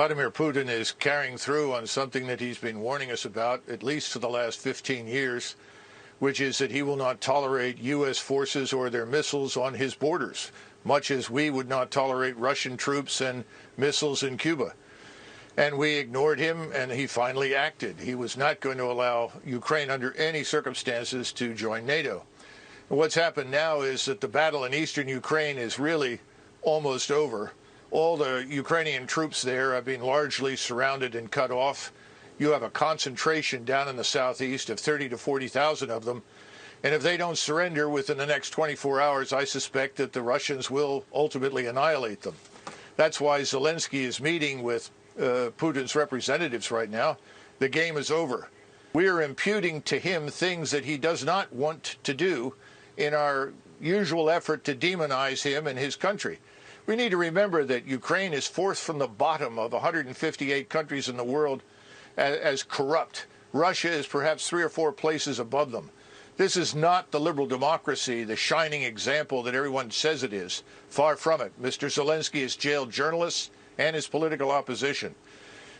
Vladimir Putin is carrying through on something that he's been warning us about, at least for the last 15 years, which is that he will not tolerate U.S. forces or their missiles on his borders, much as we would not tolerate Russian troops and missiles in Cuba. And we ignored him, and he finally acted. He was not going to allow Ukraine under any circumstances to join NATO. And what's happened now is that the battle in eastern Ukraine is really almost over. All the Ukrainian troops there have been largely surrounded and cut off. You have a concentration down in the southeast of 30 to 40,000 of them. And if they don't surrender within the next 24 hours, I suspect that the Russians will ultimately annihilate them. That's why Zelensky is meeting with Putin's representatives right now. The game is over. We are imputing to him things that he does not want to do in our usual effort to demonize him and his country. We need to remember that Ukraine is fourth from the bottom of 158 countries in the world as corrupt. Russia is perhaps 3 or 4 places above them. This is not the liberal democracy, the shining example that everyone says it is. Far from it. Mr. Zelensky has jailed journalists and his political opposition.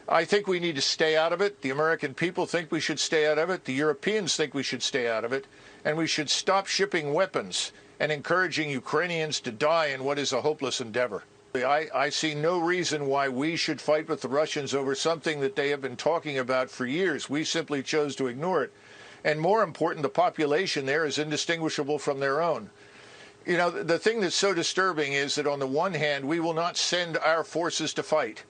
I think we need to stay out of it. The American people think we should stay out of it. The Europeans think we should stay out of it. And we should stop shipping weapons and encouraging Ukrainians to die in what is a hopeless endeavor. I see no reason why we should fight with the Russians over something that they have been talking about for years. We simply chose to ignore it. And more important, the population there is indistinguishable from their own. You know, the thing that's so disturbing is that on the one hand, we will not send our forces to fight,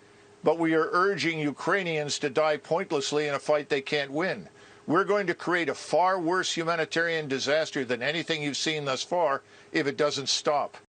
but we are urging Ukrainians to die pointlessly in a fight they can't win. We're going to create a far worse humanitarian disaster than anything you've seen thus far if it doesn't stop.